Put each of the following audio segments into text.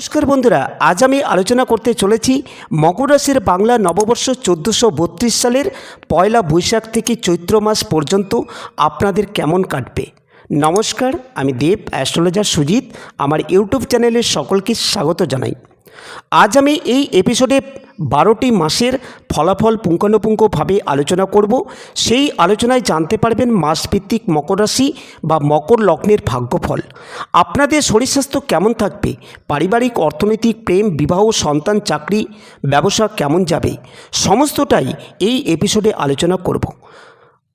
নমস্কার বন্ধুরা, আজ আমি আলোচনা করতে চলেছি মকর রাশির বাংলা নববর্ষ 1432 সালের পয়লা বৈশাখ থেকে চৈত্র মাস পর্যন্ত আপনাদের কেমন কাটবে। নমস্কার, আমি দেব অ্যাস্ট্রোলজার সুজিত। আমার ইউটিউব চ্যানেলে সকলকে স্বাগত জানাই। আজ আমি এই এপিসোডে 12টি মাসের ফলাফল পুঙ্খানুপুঙ্খভাবে আলোচনা করব। সেই আলোচনায় জানতে পারবেন মাসভিত্তিক মকর রাশি বা মকর লগ্নের ভাগ্যফল, আপনাদের শরীর স্বাস্থ্য কেমন থাকবে, পারিবারিক, অর্থনৈতিক, প্রেম, বিবাহ, সন্তান, চাকরি, ব্যবসা কেমন যাবে, সমস্তটাই এই এপিসোডে আলোচনা করব।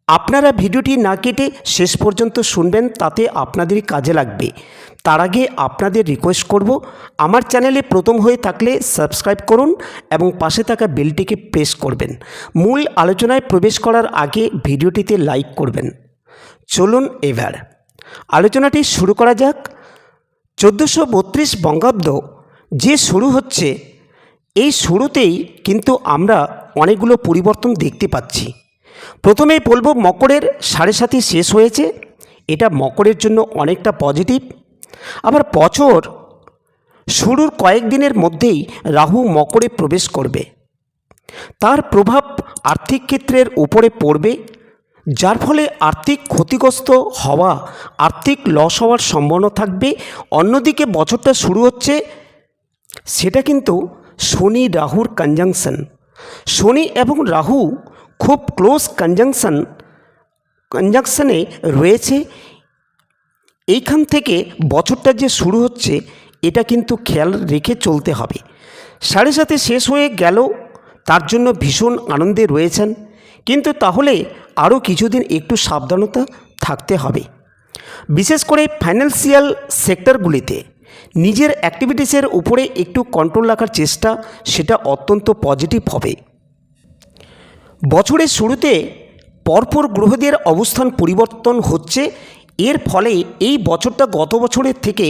আপনারা ভিডিওটি না কেটে শেষ পর্যন্ত শুনবেন, তাতে আপনাদেরই কাজে লাগবে। তার আগে আপনাদের রিকোয়েস্ট করব, আমার চ্যানেলে প্রথম হয়ে থাকলে সাবস্ক্রাইব করুন এবং পাশে থাকা বেলটিকে প্রেস করবেন। মূল আলোচনায় প্রবেশ করার আগে ভিডিওটিতে লাইক করবেন। চলুন এবার আলোচনাটি শুরু করা যাক। 1432 বঙ্গাব্দ যে শুরু হচ্ছে, এই শুরুতেই কিন্তু আমরা অনেকগুলো পরিবর্তন দেখতে পাচ্ছি। প্রথমেই বলবো, মকরের 7.5 শেষ হয়েছে। এটা মকরের জন্য অনেকটা পজিটিভ। আবার বছর শুরুর কয়েকদিনের মধ্যেই রাহু মকরে প্রবেশ করবে। তার প্রভাব আর্থিক ক্ষেত্রের উপরে পড়বে, যার ফলে আর্থিক ক্ষতিগ্রস্ত হওয়া, আর্থিক লস হওয়ার সম্ভাবনা থাকবে। অন্যদিকে বছরটা শুরু হচ্ছে সেটা কিন্তু শনি রাহুর কনজাংশন। শনি এবং রাহু খুব ক্লোজ কনজাংশনে রয়েছে। এইখান থেকে বছরটা যে শুরু হচ্ছে, এটা কিন্তু খেয়াল রেখে চলতে হবে। 7.5 শেষ হয়ে গেল, তার জন্য ভীষণ আনন্দে রয়েছেন, কিন্তু তাহলে আরও কিছুদিন একটু সাবধানতা থাকতে হবে। বিশেষ করে ফাইন্যান্সিয়াল সেক্টরগুলিতে নিজের অ্যাক্টিভিটিসের উপরে একটু কন্ট্রোল রাখার চেষ্টা, সেটা অত্যন্ত পজিটিভ হবে। বছরের শুরুতে পরপর গ্রহদের অবস্থান পরিবর্তন হচ্ছে, এর ফলে এই বছরটা গত বছরের থেকে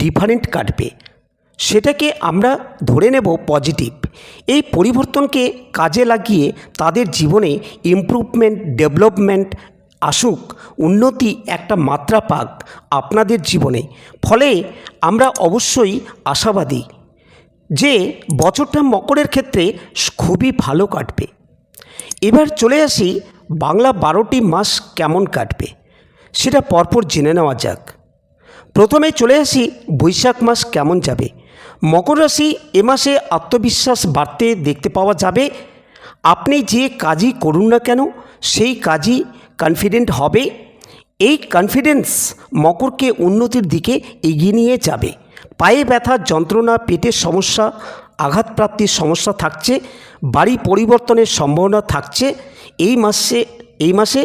ডিফারেন্ট কাটবে। সেটাকে আমরা ধরে নেব পজিটিভ। এই পরিবর্তনকে কাজে লাগিয়ে তাদের জীবনে ইমপ্রুভমেন্ট, ডেভেলপমেন্ট আসুক, উন্নতি একটা মাত্রা পাক আপনাদের জীবনে। ফলে আমরা অবশ্যই আশাবাদী যে বছরটা মকরের ক্ষেত্রে খুবই ভালো কাটবে। এবার চলে আসি বাংলা 12টি মাস কেমন কাটবে, সেটা পরপর জেনে নেওয়া যাক। প্রথমে চলে আসি বৈশাখ মাস কেমন যাবে। মকর রাশি, এ মাসে আত্মবিশ্বাস বাড়তে দেখতে পাওয়া যাবে। আপনি যে কাজই করুন না কেন, সেই কাজই কনফিডেন্ট হবে। এই কনফিডেন্স মকরকে উন্নতির দিকে এগিয়ে নিয়ে যাবে। পায়ে ব্যথা, যন্ত্রণা, পেটের সমস্যা, আঘাতপ্রাপ্তির সমস্যা থাকছে। বাড়ি পরিবর্তনের সম্ভাবনা থাকছে এই মাসে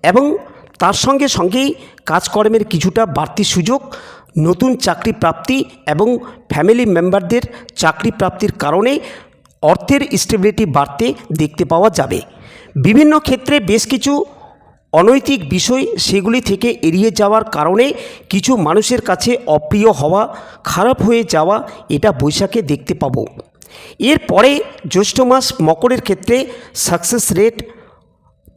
এবং তার সঙ্গেই কাজকর্মের কিছুটা বাড়তি সুযোগ, নতুন চাকরি প্রাপ্তি এবং ফ্যামিলি মেম্বারদের চাকরি প্রাপ্তির কারণে অর্থের স্টেবিলিটি বাড়তে দেখতে পাওয়া যাবে। বিভিন্ন ক্ষেত্রে বেশ কিছু অনৈতিক বিষয়, সেগুলি থেকে এড়িয়ে যাওয়ার কারণে কিছু মানুষের কাছে অপ্রিয় হওয়া, খারাপ হয়ে যাওয়া, এটা বৈশাখে দেখতে পাবো। এরপরে জ্যৈষ্ঠ মাস মকরের ক্ষেত্রে সাকসেস রেট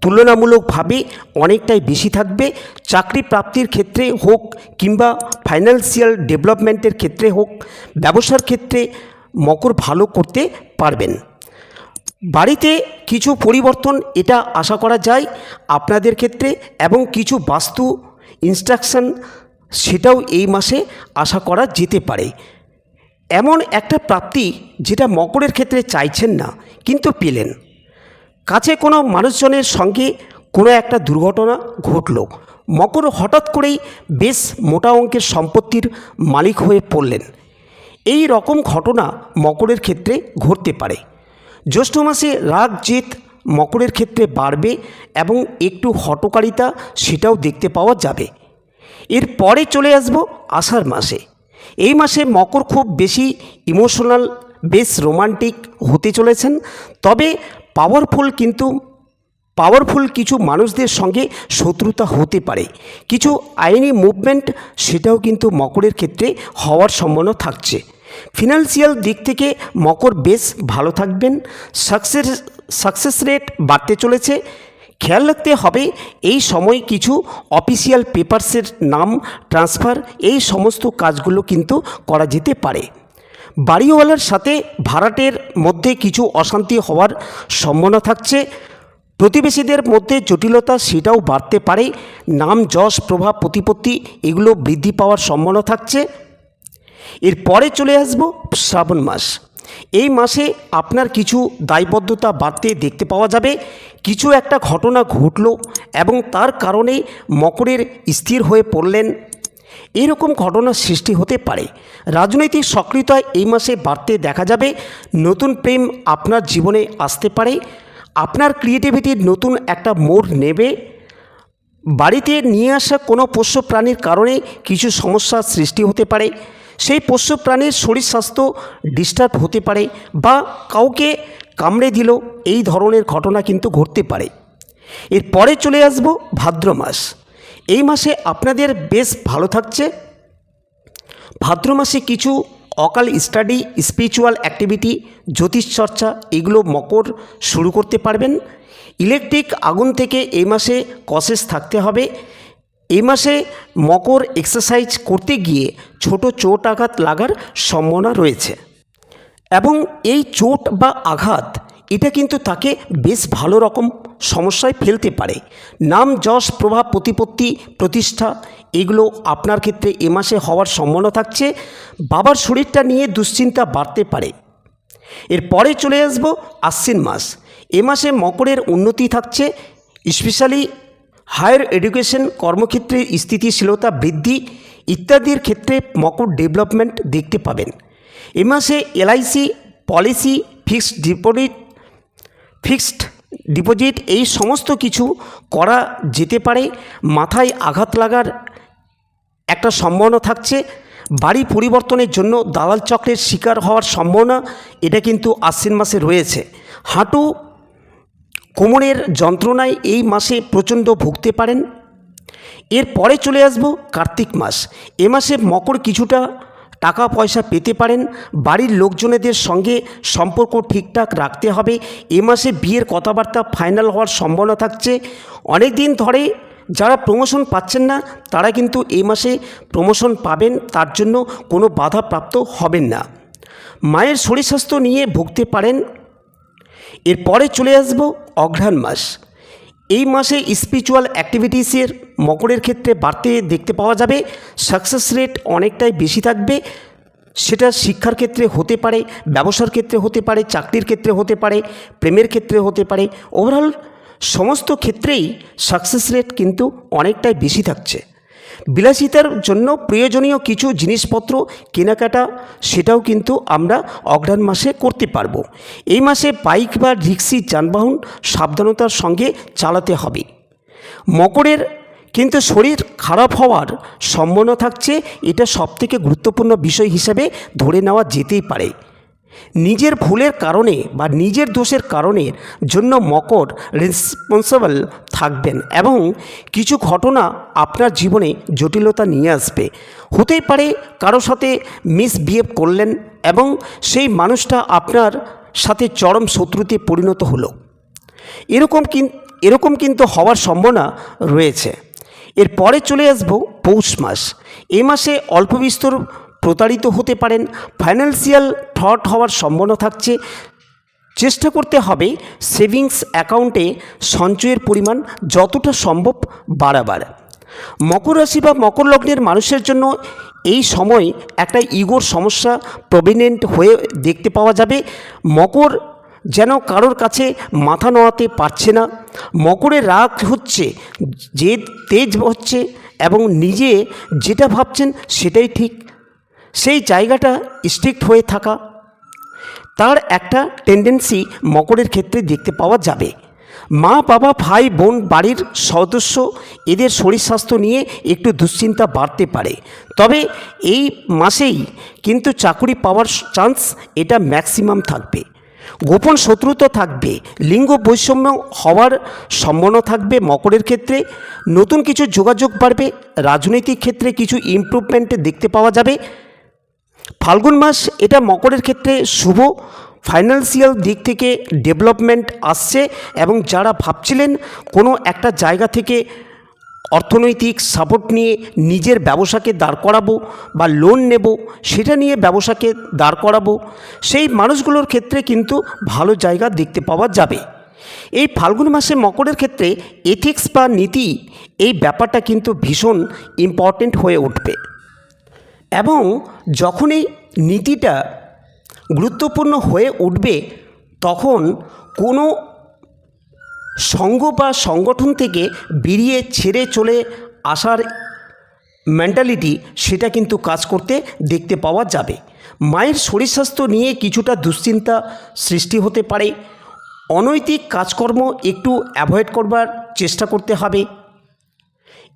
তুলনামূলকভাবে অনেকটাই বেশি থাকবে। চাকরি প্রাপ্তির ক্ষেত্রে হোক কিংবা ফাইন্যান্সিয়াল ডেভেলপমেন্টের ক্ষেত্রে হোক, ব্যবসার ক্ষেত্রে মকর ভালো করতে পারবেন। বাড়িতে কিছু পরিবর্তন এটা আশা করা যায় আপনাদের ক্ষেত্রে, এবং কিছু বাস্তু ইনস্ট্রাকশন সেটাও এই মাসে আশা করা যেতে পারে। এমন একটা প্রাপ্তি যেটা মকরের ক্ষেত্রে চাইছেন না কিন্তু পেলেন। কাছে কোনো মানুষজনের সঙ্গে কোনো একটা দুর্ঘটনা ঘটল, মকর হঠাৎ করেই বেশ মোটা অঙ্কের সম্পত্তির মালিক হয়ে পড়লেন। এই রকম ঘটনা মকরের ক্ষেত্রে ঘটতে পারে। জ্যৈষ্ঠ মাসে রাগ জেদ মকরের ক্ষেত্রে বাড়বে এবং একটু হঠকারিতা সেটাও দেখতে পাওয়া যাবে। এরপরে চলে আসবো আষাঢ় মাসে। এই মাসে মকর খুব বেশি ইমোশনাল, বেশ রোমান্টিক হতে চলেছেন। তবে পাওয়ারফুল কিছু মানুষদের সঙ্গে শত্রুতা হতে পারে। কিছু আইনি মুভমেন্ট সেটাও কিন্তু মকরের ক্ষেত্রে হওয়ার সম্ভাবনা থাকছে। ফিনান্সিয়াল দিক থেকে মকর বেশ ভালো থাকবেন। সাকসেস রেট বাড়তে চলেছে। খেয়াল রাখতে হবে এই সময় কিছু অফিসিয়াল পেপারসের নাম ট্রান্সফার, এই সমস্ত কাজগুলো কিন্তু করা যেতে পারে। বাড়িওয়ালার সাথে ভাড়াটের মধ্যে কিছু অশান্তি হওয়ার সম্ভাবনা থাকছে। প্রতিবেশীদের মধ্যে জটিলতা সেটাও বাড়তে পারে। নাম যশ প্রভাব প্রতিপত্তি এগুলো বৃদ্ধি পাওয়ার সম্ভাবনা থাকছে। এরপরে চলে আসব শ্রাবণ মাস। এই মাসে আপনার কিছু দায়বদ্ধতা বাড়তে দেখতে পাওয়া যাবে। কিছু একটা ঘটনা ঘটল এবং তার কারণে মকরের স্থির হয়ে পড়লেন, এরকম ঘটনার সৃষ্টি হতে পারে। রাজনৈতিক সক্রিয়তা এই মাসে বাড়তে দেখা যাবে। নতুন প্রেম আপনার জীবনে আসতে পারে। আপনার ক্রিয়েটিভিটির নতুন একটা মোড় নেবে। বাড়িতে নিয়ে আসা কোনো পোষ্য প্রাণীর কারণে কিছু সমস্যার সৃষ্টি হতে পারে। সেই পোষ্য প্রাণীর শরীর স্বাস্থ্য ডিস্টার্ব হতে পারে বা কাউকে কামড়ে দিল, এই ধরনের ঘটনা কিন্তু ঘটতে পারে। এরপরে চলে আসব ভাদ্র মাস। এই মাসে আপনাদের বেশ ভালো থাকছে। ভাদ্র মাসে কিছু অকাল স্টাডি, স্পিরিচুয়াল অ্যাক্টিভিটি, জ্যোতিষচর্চা এগুলো মকর শুরু করতে পারবেন। ইলেকট্রিক আগুন থেকে এই মাসে কশেস থাকতে হবে। এই মাসে মকর এক্সারসাইজ করতে গিয়ে ছোট চোট আঘাত লাগার সম্ভাবনা রয়েছে এবং এই চোট বা আঘাত এটা কিন্তু তাকে বেশ ভালো রকম সমস্যায় ফেলতে পারে। নাম যশ প্রভাব প্রতিপত্তি প্রতিষ্ঠা এগুলো আপনার ক্ষেত্রে এ মাসে হওয়ার সম্ভাবনা থাকছে। বাবার শরীরটা নিয়ে দুশ্চিন্তা বাড়তে পারে। এরপরে চলে আসব আশ্বিন মাস। এ মাসে মকরের উন্নতি থাকছে, স্পেশালি হায়ার এডুকেশন, কর্মক্ষেত্রে স্থিতিশীলতা বৃদ্ধি ইত্যাদির ক্ষেত্রে মকর ডেভেলপমেন্ট দেখতে পাবেন। এ মাসে এলআইসি পলিসি, ফিক্সড ডিপোজিট এই সমস্ত কিছু করা যেতে পারে। মাথায় আঘাত লাগার একটা সম্ভাবনা থাকছে। বাড়ি পরিবর্তনের জন্য দালাল চক্রের শিকার হওয়ার সম্ভাবনা এটা কিন্তু আশ্বিন মাসে রয়েছে। হাঁটু কোমরের যন্ত্রণায় এই মাসে প্রচণ্ড ভুগতে পারেন। এরপরে চলে আসব কার্তিক মাস। এ মাসে মকর কিছুটা টাকা পয়সা পেতে পারেন। বাড়ির লোকজনেদের সঙ্গে সম্পর্ক ঠিকঠাক রাখতে হবে। এ মাসে বিয়ের কথাবার্তা ফাইনাল হওয়ার সম্ভাবনা থাকছে। অনেক দিন ধরে যারা প্রমোশন পাচ্ছেন না তারা কিন্তু এই মাসে প্রমোশন পাবেন, তার জন্য কোনো বাধাপ্রাপ্ত হবেন না। মায়ের শরীর স্বাস্থ্য নিয়ে ভুগতে পারেন। এরপরে চলে আসব অঘ্রাণ মাস। এই মাসে স্পিরিচুয়াল অ্যাক্টিভিটিসের মকরের ক্ষেত্রে বাড়তে দেখতে পাওয়া যাবে। সাকসেস রেট অনেকটাই বেশি থাকবে। সেটা শিক্ষার ক্ষেত্রে হতে পারে, ব্যবসার ক্ষেত্রে হতে পারে, চাকরির ক্ষেত্রে হতে পারে, প্রেমের ক্ষেত্রে হতে পারে। ওভারঅল সমস্ত ক্ষেত্রেই সাকসেস রেট কিন্তু অনেকটাই বেশি থাকছে। বিলাসিতার জন্য প্রয়োজনীয় কিছু জিনিসপত্র কেনাকাটা সেটাও কিন্তু আমরা অঘ্রাণ মাসে করতে পারবো। এই মাসে বাইক বা রিক্সি যানবাহন সাবধানতার সঙ্গে চালাতে হবে। মকরের কিন্তু শরীর খারাপ হওয়ার সম্ভাবনা থাকছে, এটা সবথেকে গুরুত্বপূর্ণ বিষয় হিসেবে ধরে নেওয়া যেতেই পারে। নিজের ভুলের কারণে বা নিজের দোষের কারণে জন্য মকর রেসপন্সিবল থাকবেন এবং কিছু ঘটনা আপনার জীবনে জটিলতা নিয়ে আসবে। হতেই পারে কারো সাথে মিসবিহেভ করলেন এবং সেই মানুষটা আপনার সাথে চরম শত্রুতে পরিণত হলো, এরকম কিন্তু হওয়ার সম্ভাবনা রয়েছে। এরপরে চলে আসব পৌষ মাস। এই মাসে অল্প বিস্তর প্রতারিত হতে পারেন। ফাইন্যান্সিয়াল ফ্রড হওয়ার সম্ভাবনা থাকছে। চেষ্টা করতে হবে সেভিংস অ্যাকাউন্টে সঞ্চয়ের পরিমাণ যতটা সম্ভব বাড়াবার। মকর রাশি বা মকর লগ্নের মানুষের জন্য এই সময় একটা ইগোর সমস্যা প্রভিনেন্ট হয়ে দেখতে পাওয়া যাবে। মকর যেন কারোর কাছে মাথা নোয়াতে পারছে না। মকরের রাগ হচ্ছে, যে তেজ হচ্ছে এবং নিজে যেটা ভাবছেন সেটাই ঠিক, সেই জায়গাটা স্ট্রিক্ট হয়ে থাকা, তার একটা টেন্ডেন্সি মকরের ক্ষেত্রে দেখতে পাওয়া যাবে। মা বাবা ভাই বোন বাড়ির সদস্য এদের শরীর স্বাস্থ্য নিয়ে একটু দুশ্চিন্তা বাড়তে পারে। তবে এই মাসেই কিন্তু চাকরি পাওয়ার চান্স এটা ম্যাক্সিমাম থাকবে। গোপন শত্রুতা থাকবে। লিঙ্গ বৈষম্য হওয়ার সম্ভাবনা থাকবে মকরের ক্ষেত্রে। নতুন কিছু যোগাযোগ বাড়বে। রাজনৈতিক ক্ষেত্রে কিছু ইমপ্রুভমেন্ট দেখতে পাওয়া যাবে। ফাল্গুন মাস এটা মকরের ক্ষেত্রে শুভ। ফাইন্যান্সিয়াল দিক থেকে ডেভেলপমেন্ট আসছে এবং যারা ভাবছিলেন কোনো একটা জায়গা থেকে অর্থনৈতিক সাপোর্ট নিয়ে নিজের ব্যবসাকে দাঁড় করাবো বা লোন নেব সেটা নিয়ে ব্যবসাকে দাঁড় করাবো, সেই মানুষগুলোর ক্ষেত্রে কিন্তু ভালো জায়গা দেখতে পাওয়া যাবে। এই ফাল্গুন মাসে মকরের ক্ষেত্রে এথিক্স বা নীতি এই ব্যাপারটা কিন্তু ভীষণ ইম্পর্টেন্ট হয়ে উঠবে এবং যখন এই নীতিটা গুরুত্বপূর্ণ হয়ে উঠবে তখন কোনো সঙ্গ বা সংগঠন থেকে বেরিয়ে ছেড়ে চলে আসার মেন্টালিটি সেটা কিন্তু কাজ করতে দেখতে পাওয়া যাবে। মায়ের শরীর স্বাস্থ্য নিয়ে কিছুটা দুশ্চিন্তা সৃষ্টি হতে পারে। অনৈতিক কাজকর্ম একটু অ্যাভয়েড করবার চেষ্টা করতে হবে।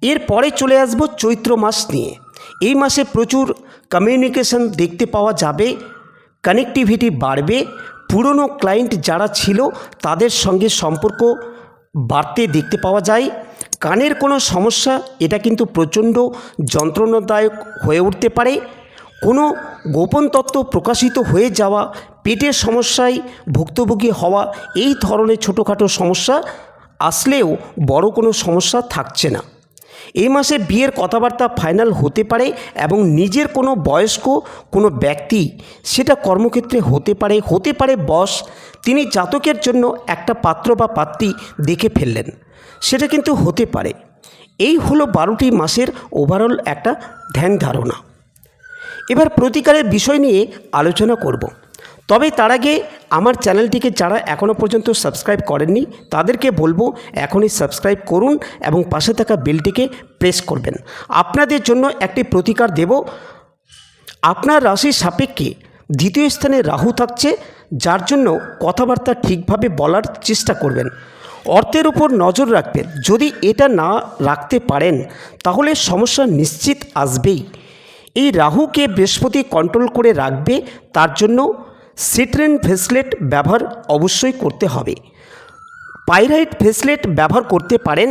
এরপরে চলে আসবো চৈত্র মাস নিয়ে। এই মাসে প্রচুর কমিউনিকেশন দেখতে পাওয়া যাবে, কানেক্টিভিটি বাড়বে। পুরনো ক্লায়েন্ট যারা ছিল তাদের সঙ্গে সম্পর্ক বাড়তে দেখতে পাওয়া যায়। কানের কোনো সমস্যা এটা কিন্তু প্রচণ্ড যন্ত্রণাদায়ক হয়ে উঠতে পারে। কোনো গোপন তত্ত্ব প্রকাশিত হয়ে যাওয়া, পেটের সমস্যায় ভুক্তভোগী হওয়া, এই ধরনের ছোটোখাটো সমস্যা আসলেও বড় কোনো সমস্যা থাকছে না। এই মাসে বিয়ের কথাবার্তা ফাইনাল হতে পারে এবং নিজের কোনো বয়স্ক কোনো ব্যক্তি, সেটা কর্মক্ষেত্রে হতে পারে বস, তিনি জাতকের জন্য একটা পাত্র বা পাত্রী দেখে ফেললেন, সেটা কিন্তু হতে পারে। এই হলো 12টি মাসের ওভারঅল একটা ধ্যান ধারণা। এবার প্রতিকারের বিষয় নিয়ে আলোচনা করব। তবে তার আগে আমার চ্যানেলটিকে যারা এখনও পর্যন্ত সাবস্ক্রাইব করেননি তাদেরকে বলবো এখনই সাবস্ক্রাইব করুন এবং পাশে থাকা বেলটিকে প্রেস করবেন। আপনাদের জন্য একটি প্রতিকার দেব। আপনার রাশির সাপেক্ষে দ্বিতীয় স্থানে রাহু থাকছে, যার জন্য কথাবার্তা ঠিকভাবে বলার চেষ্টা করবেন। অর্থের উপর নজর রাখবেন। যদি এটা না রাখতে পারেন তাহলে সমস্যা নিশ্চিত আসবেই। এই রাহুকে বৃহস্পতি কন্ট্রোল করে রাখবে, তার জন্য সিট্রেন ফেসলেট ব্যবহার অবশ্যই করতে হবে। পাইরাইট ফেসলেট ব্যবহার করতে পারেন।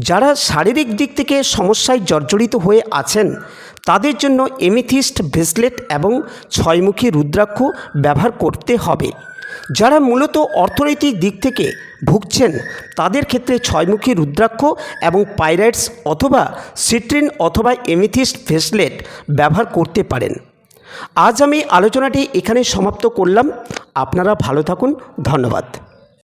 যারা শারীরিক দিক থেকে সমস্যায় জর্জরিত হয়ে আছেন তাদের জন্য এমিথিস্ট ভেসলেট এবং ছয়মুখী রুদ্রাক্ষ ব্যবহার করতে হবে। যারা মূলত অর্থনৈতিক দিক থেকে ভুগছেন তাদের ক্ষেত্রে ছয়মুখী রুদ্রাক্ষ এবং পাইরাইটস অথবা সিট্রিন অথবা এমিথিস্ট ভেসলেট ব্যবহার করতে পারেন। আজ আমি আলোচনাটি এখানে সমাপ্ত করলাম। আপনারা ভালো থাকুন। ধন্যবাদ।